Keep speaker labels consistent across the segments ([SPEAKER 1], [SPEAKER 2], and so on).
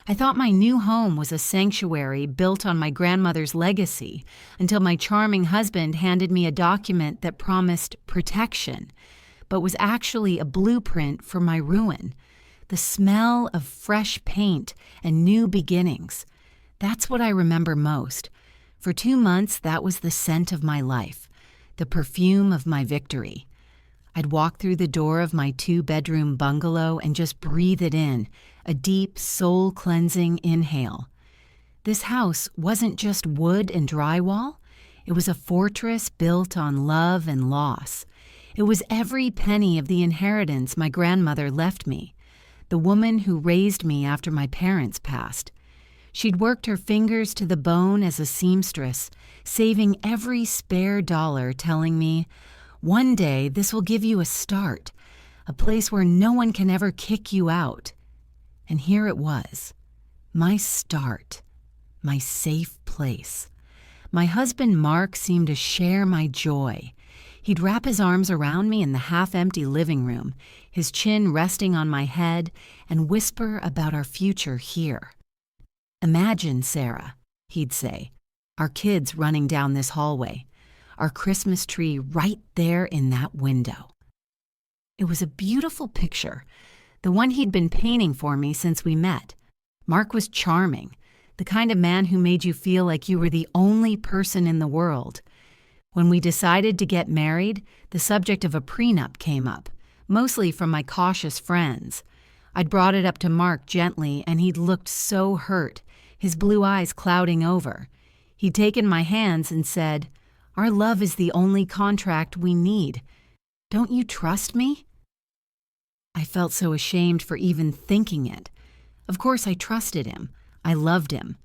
[SPEAKER 1] I thought my new home was a sanctuary built on my grandmother's legacy until my charming husband handed me a document that promised protection, but was actually a blueprint for my ruin. The smell of fresh paint and new beginnings. That's what I remember most. For 2 months, that was the scent of my life, the perfume of my victory. I'd walk through the door of my 2-bedroom bungalow and just breathe it in, a deep, soul-cleansing inhale. This house wasn't just wood and drywall. It was a fortress built on love and loss. It was every penny of the inheritance my grandmother left me, the woman who raised me after my parents passed. She'd worked her fingers to the bone as a seamstress, saving every spare dollar, telling me, "One day this will give you a start, a place where no one can ever kick you out." And here it was, my start, my safe place. My husband Mark seemed to share my joy. He'd wrap his arms around me in the half-empty living room, his chin resting on my head, and whisper about our future here. "Imagine, Sarah," he'd say, "our kids running down this hallway, our Christmas tree right there in that window." It was a beautiful picture, the one he'd been painting for me since we met. Mark was charming, the kind of man who made you feel like you were the only person in the world. When we decided to get married, the subject of a prenup came up, mostly from my cautious friends. I'd brought it up to Mark gently, and he'd looked so hurt, his blue eyes clouding over. He'd taken my hands and said, "Our love is the only contract we need. Don't you trust me?" I felt so ashamed for even thinking it. Of course I trusted him. I loved him.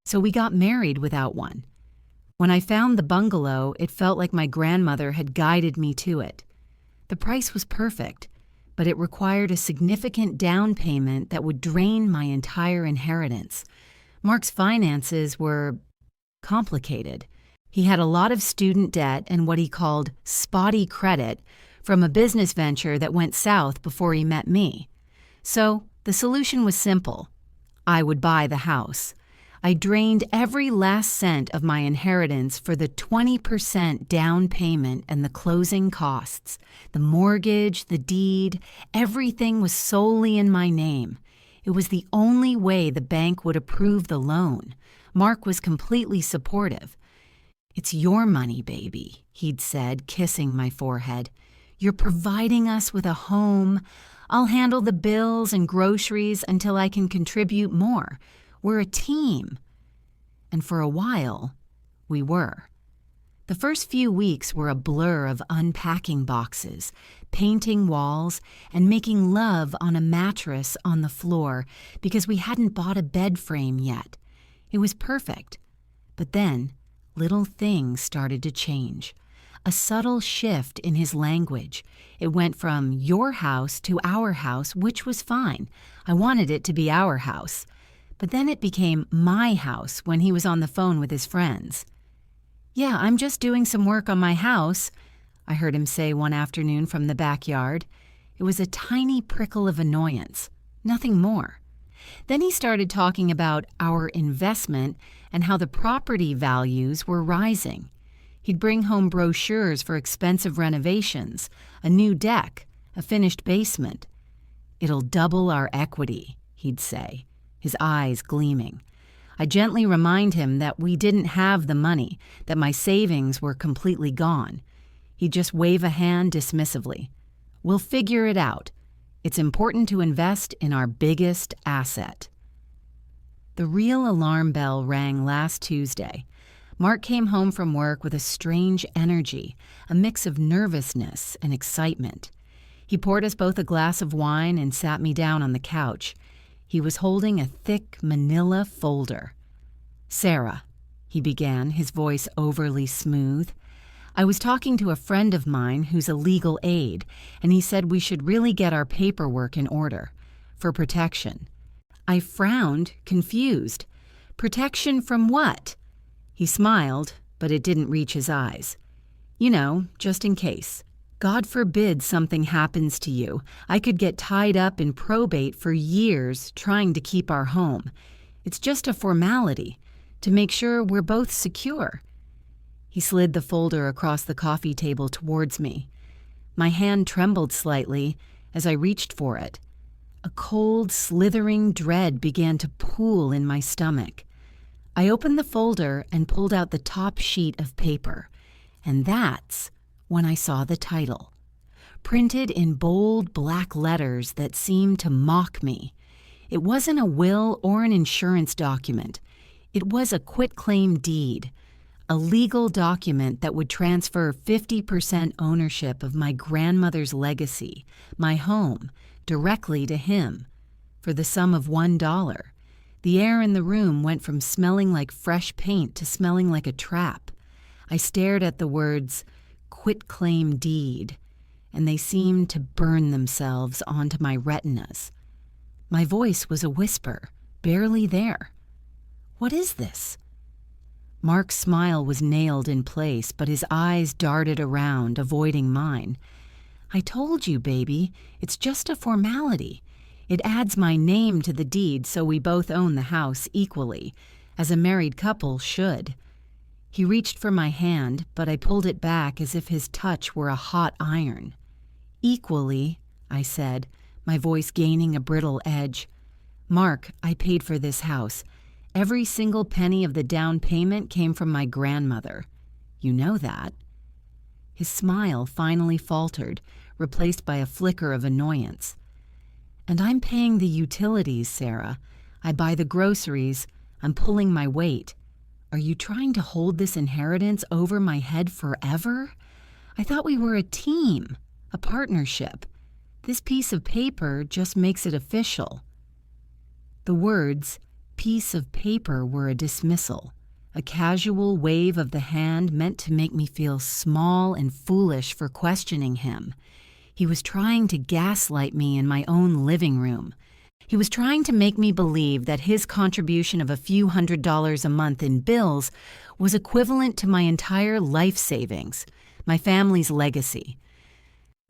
[SPEAKER 1] So we got married without one. When I found the bungalow, it felt like my grandmother had guided me to it. The price was perfect, but it required a significant down payment that would drain my entire inheritance. Mark's finances were complicated. He had a lot of student debt and what he called spotty credit from a business venture that went south before he met me. So the solution was simple. I would buy the house. I drained every last cent of my inheritance for the 20% down payment and the closing costs. The mortgage, the deed, everything was solely in my name. It was the only way the bank would approve the loan. Mark was completely supportive. "It's your money, baby," he'd said, kissing my forehead. "You're providing us with a home. I'll handle the bills and groceries until I can contribute more. We're a team." And for a while, we were. The first few weeks were a blur of unpacking boxes, painting walls, and making love on a mattress on the floor because we hadn't bought a bed frame yet. It was perfect. But then, little things started to change. A subtle shift in his language. It went from your house to our house, which was fine. I wanted it to be our house. But then it became my house when he was on the phone with his friends. "Yeah, I'm just doing some work on my house," I heard him say one afternoon from the backyard. It was a tiny prickle of annoyance, nothing more. Then he started talking about our investment and how the property values were rising. He'd bring home brochures for expensive renovations, a new deck, a finished basement. "It'll double our equity," he'd say, his eyes gleaming. I gently remind him that we didn't have the money, that my savings were completely gone. He'd just wave a hand dismissively. "We'll figure it out. It's important to invest in our biggest asset." The real alarm bell rang last Tuesday. Mark came home from work with a strange energy, a mix of nervousness and excitement. He poured us both a glass of wine and sat me down on the couch. He was holding a thick manila folder. "Sarah," he began, his voice overly smooth, "I was talking to a friend of mine who's a legal aid, and he said we should really get our paperwork in order, for protection." I frowned, confused. "Protection from what?" He smiled, but it didn't reach his eyes. "You know, just in case. God forbid something happens to you. I could get tied up in probate for years trying to keep our home. It's just a formality to make sure we're both secure." He slid the folder across the coffee table towards me. My hand trembled slightly as I reached for it. A cold, slithering dread began to pool in my stomach. I opened the folder and pulled out the top sheet of paper, and that's when I saw the title, printed in bold black letters that seemed to mock me. It wasn't a will or an insurance document. It was a quitclaim deed, a legal document that would transfer 50% ownership of my grandmother's legacy, my home, directly to him, for the sum of $1. The air in the room went from smelling like fresh paint to smelling like a trap. I stared at the words, "quitclaim deed," and they seemed to burn themselves onto my retinas. My voice was a whisper, barely there. "What is this?" Mark's smile was nailed in place, but his eyes darted around, avoiding mine. "I told you, baby, it's just a formality. It adds my name to the deed so we both own the house equally, as a married couple should." He reached for my hand, but I pulled it back as if his touch were a hot iron. "Equally," I said, my voice gaining a brittle edge. "Mark, I paid for this house. Every single penny of the down payment came from my grandmother. You know that." His smile finally faltered, replaced by a flicker of annoyance. "And I'm paying the utilities, Sarah. I buy the groceries. I'm pulling my weight. Are you trying to hold this inheritance over my head forever? I thought we were a team, a partnership. This piece of paper just makes it official." The words, "piece of paper," were a dismissal, a casual wave of the hand meant to make me feel small and foolish for questioning him. He was trying to gaslight me in my own living room. He was trying to make me believe that his contribution of a few $100s a month in bills was equivalent to my entire life savings, my family's legacy.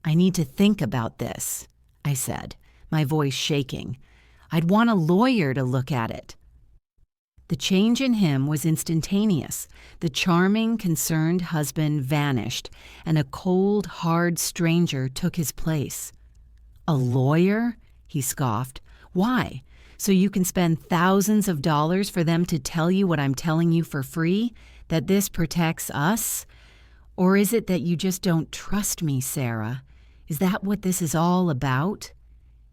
[SPEAKER 1] "I need to think about this," I said, my voice shaking. "I'd want a lawyer to look at it." The change in him was instantaneous. The charming, concerned husband vanished, and a cold, hard stranger took his place. "A lawyer?" he scoffed. "Why? So you can spend thousands of dollars for them to tell you what I'm telling you for free? That this protects us? Or is it that you just don't trust me, Sarah? Is that what this is all about?"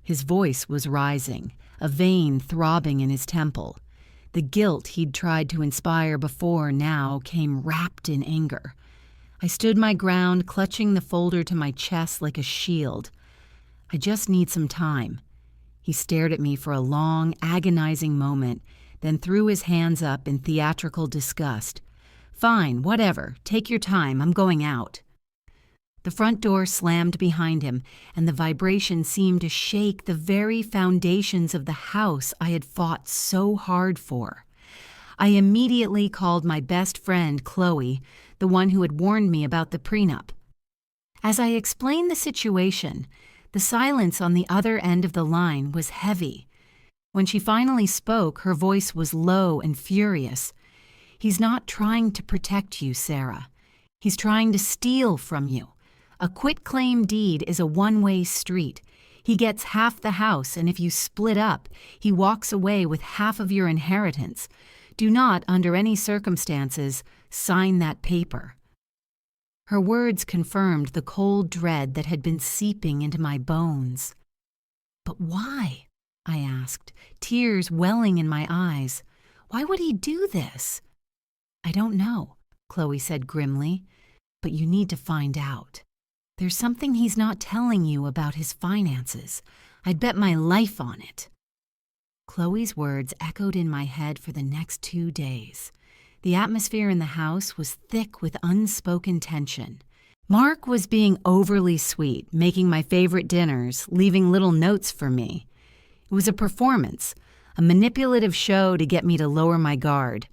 [SPEAKER 1] His voice was rising, a vein throbbing in his temple. The guilt he'd tried to inspire before now came wrapped in anger. I stood my ground, clutching the folder to my chest like a shield. "I just need some time." He stared at me for a long, agonizing moment, then threw his hands up in theatrical disgust. "Fine, whatever. Take your time. I'm going out." The front door slammed behind him, and the vibration seemed to shake the very foundations of the house I had fought so hard for. I immediately called my best friend, Chloe, the one who had warned me about the prenup. As I explained the situation, the silence on the other end of the line was heavy. When she finally spoke, her voice was low and furious. "He's not trying to protect you, Sarah. He's trying to steal from you. A quitclaim deed is a one-way street. He gets half the house, and if you split up, he walks away with half of your inheritance. Do not, under any circumstances, sign that paper." Her words confirmed the cold dread that had been seeping into my bones. "But why?" I asked, tears welling in my eyes. "Why would he do this?" "I don't know," Chloe said grimly, "but you need to find out. There's something he's not telling you about his finances. I'd bet my life on it." Chloe's words echoed in my head for the next 2 days. The atmosphere in the house was thick with unspoken tension. Mark was being overly sweet, making my favorite dinners, leaving little notes for me. It was a performance, a manipulative show to get me to lower my guard.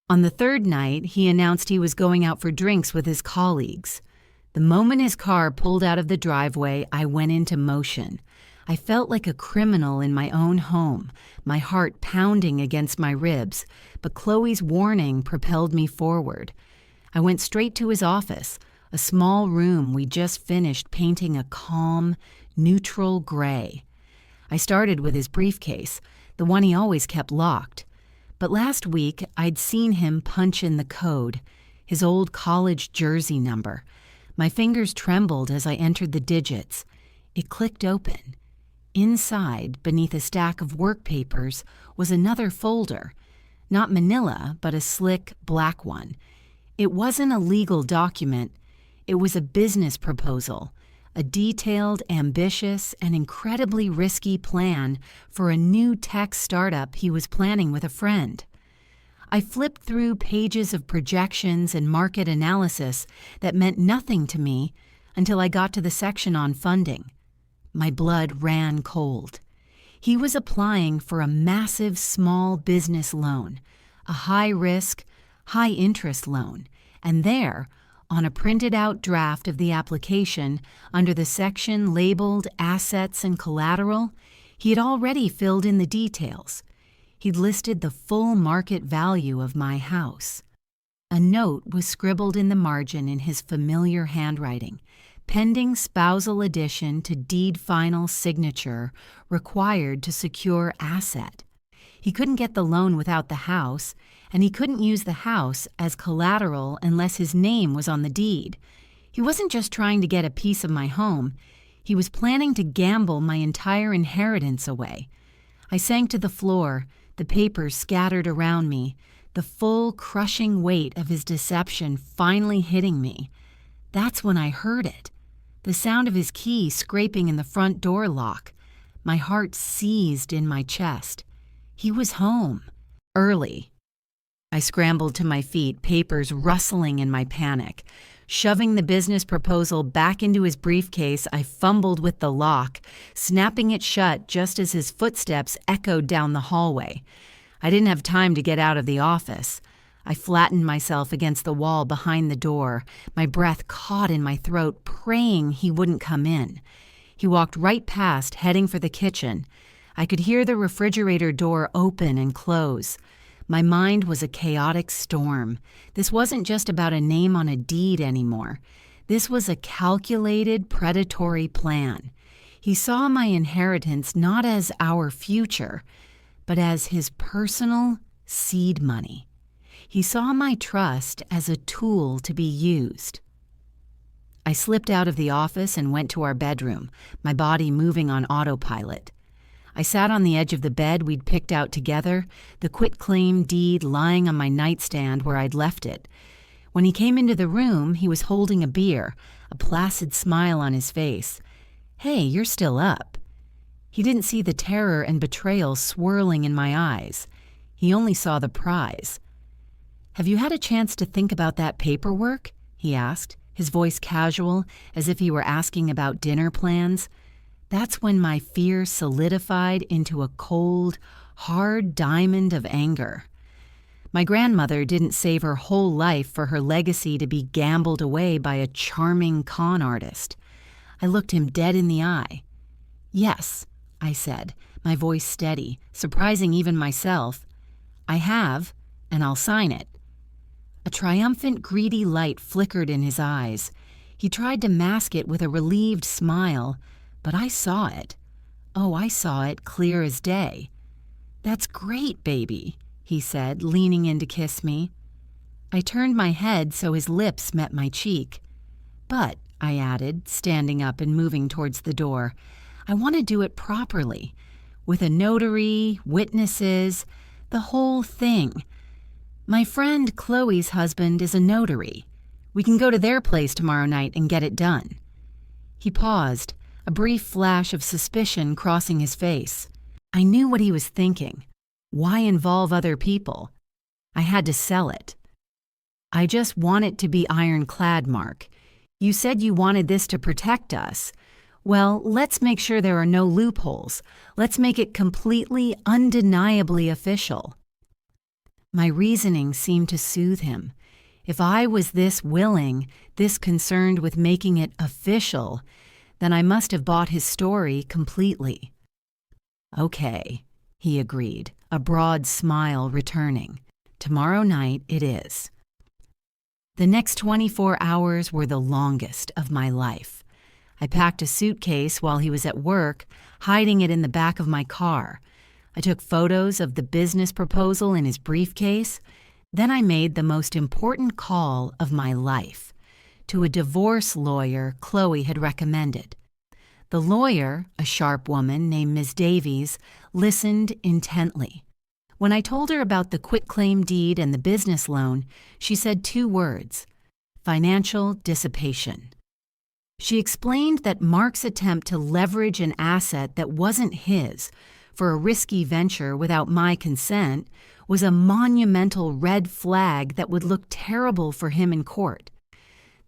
[SPEAKER 1] On the third night, he announced he was going out for drinks with his colleagues. The moment his car pulled out of the driveway, I went into motion. I felt like a criminal in my own home, my heart pounding against my ribs, but Chloe's warning propelled me forward. I went straight to his office, a small room we just finished painting a calm, neutral gray. I started with his briefcase, the one he always kept locked. But last week, I'd seen him punch in the code, his old college jersey number. My fingers trembled as I entered the digits. It clicked open. Inside, beneath a stack of work papers, was another folder. Not manila, but a slick, black one. It wasn't a legal document. It was a business proposal, a detailed, ambitious, and incredibly risky plan for a new tech startup he was planning with a friend. I flipped through pages of projections and market analysis that meant nothing to me until I got to the section on funding. My blood ran cold. He was applying for a massive small business loan, a high-risk, high-interest loan, and there, on a printed-out draft of the application, under the section labeled Assets and Collateral, he had already filled in the details. He'd listed the full market value of my house. A note was scribbled in the margin in his familiar handwriting, pending spousal addition to deed final signature required to secure asset. He couldn't get the loan without the house, and he couldn't use the house as collateral unless his name was on the deed. He wasn't just trying to get a piece of my home. He was planning to gamble my entire inheritance away. I sank to the floor, the papers scattered around me, the full, crushing weight of his deception finally hitting me. That's when I heard it, the sound of his key scraping in the front door lock. My heart seized in my chest. He was home, early. I scrambled to my feet, papers rustling in my panic. Shoving the business proposal back into his briefcase, I fumbled with the lock, snapping it shut just as his footsteps echoed down the hallway. I didn't have time to get out of the office. I flattened myself against the wall behind the door, my breath caught in my throat, praying he wouldn't come in. He walked right past, heading for the kitchen. I could hear the refrigerator door open and close. My mind was a chaotic storm. This wasn't just about a name on a deed anymore. This was a calculated, predatory plan. He saw my inheritance not as our future, but as his personal seed money. He saw my trust as a tool to be used. I slipped out of the office and went to our bedroom, my body moving on autopilot. I sat on the edge of the bed we'd picked out together, the quitclaim deed lying on my nightstand where I'd left it. When he came into the room, he was holding a beer, a placid smile on his face. "Hey, you're still up." He didn't see the terror and betrayal swirling in my eyes. He only saw the prize. "Have you had a chance to think about that paperwork?" he asked, his voice casual, as if he were asking about dinner plans. That's when my fear solidified into a cold, hard diamond of anger. My grandmother didn't save her whole life for her legacy to be gambled away by a charming con artist. I looked him dead in the eye. "Yes," I said, my voice steady, surprising even myself. "I have, and I'll sign it." A triumphant, greedy light flickered in his eyes. He tried to mask it with a relieved smile, but I saw it. Oh, I saw it clear as day. "That's great, baby," he said, leaning in to kiss me. I turned my head so his lips met my cheek. "But," I added, standing up and moving towards the door, "I want to do it properly, with a notary, witnesses, the whole thing. My friend Chloe's husband is a notary. We can go to their place tomorrow night and get it done." He paused, a brief flash of suspicion crossing his face. I knew what he was thinking. Why involve other people? I had to sell it. "I just want it to be ironclad, Mark. You said you wanted this to protect us. Well, let's make sure there are no loopholes. Let's make it completely, undeniably official." My reasoning seemed to soothe him. If I was this willing, this concerned with making it official, then I must have bought his story completely. Okay, he agreed, a broad smile returning. Tomorrow night it is. The next 24 hours were the longest of my life. I packed a suitcase while he was at work, hiding it in the back of my car. I took photos of the business proposal in his briefcase. Then I made the most important call of my life, to a divorce lawyer Chloe had recommended. The lawyer, a sharp woman named Ms. Davies, listened intently. When I told her about the quitclaim deed and the business loan, she said 2 words: financial dissipation. She explained that Mark's attempt to leverage an asset that wasn't his for a risky venture without my consent was a monumental red flag that would look terrible for him in court.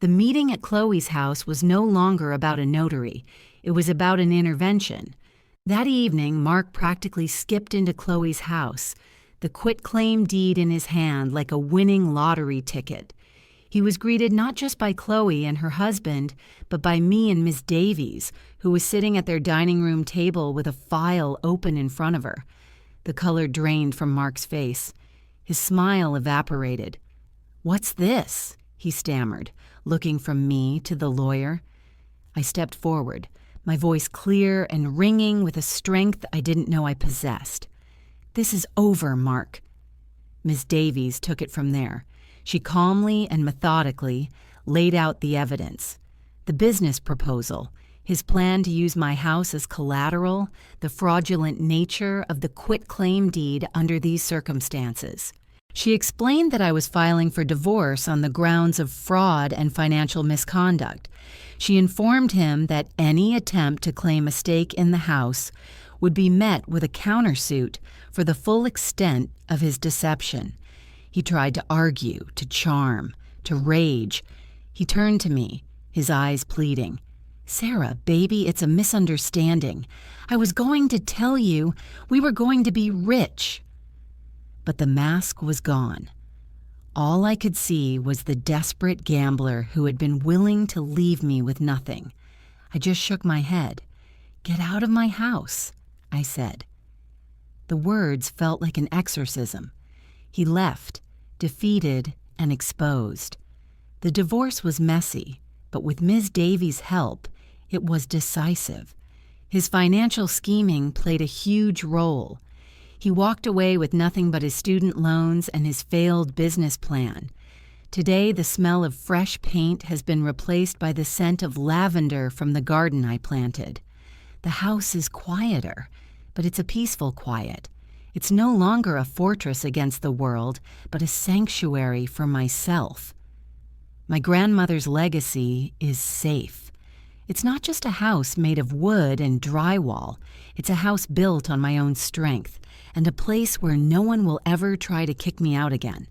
[SPEAKER 1] The meeting at Chloe's house was no longer about a notary. It was about an intervention. That evening, Mark practically skipped into Chloe's house, the quitclaim deed in his hand like a winning lottery ticket. He was greeted not just by Chloe and her husband, but by me and Miss Davies, who was sitting at their dining room table with a file open in front of her. The color drained from Mark's face. His smile evaporated. "What's this?" he stammered, looking from me to the lawyer. I stepped forward, my voice clear and ringing with a strength I didn't know I possessed. "This is over, Mark." Miss Davies took it from there. She calmly and methodically laid out the evidence. The business proposal, his plan to use my house as collateral, the fraudulent nature of the quitclaim deed under these circumstances. She explained that I was filing for divorce on the grounds of fraud and financial misconduct. She informed him that any attempt to claim a stake in the house would be met with a countersuit for the full extent of his deception. He tried to argue, to charm, to rage. He turned to me, his eyes pleading. "Sarah, baby, it's a misunderstanding. I was going to tell you we were going to be rich." But the mask was gone. All I could see was the desperate gambler who had been willing to leave me with nothing. I just shook my head. "Get out of my house," I said. The words felt like an exorcism. He left, defeated and exposed. The divorce was messy, but with Ms. Davies' help, it was decisive. His financial scheming played a huge role. He walked away with nothing but his student loans and his failed business plan. Today, the smell of fresh paint has been replaced by the scent of lavender from the garden I planted. The house is quieter, but it's a peaceful quiet. It's no longer a fortress against the world, but a sanctuary for myself. My grandmother's legacy is safe. It's not just a house made of wood and drywall. It's a house built on my own strength, and a place where no one will ever try to kick me out again.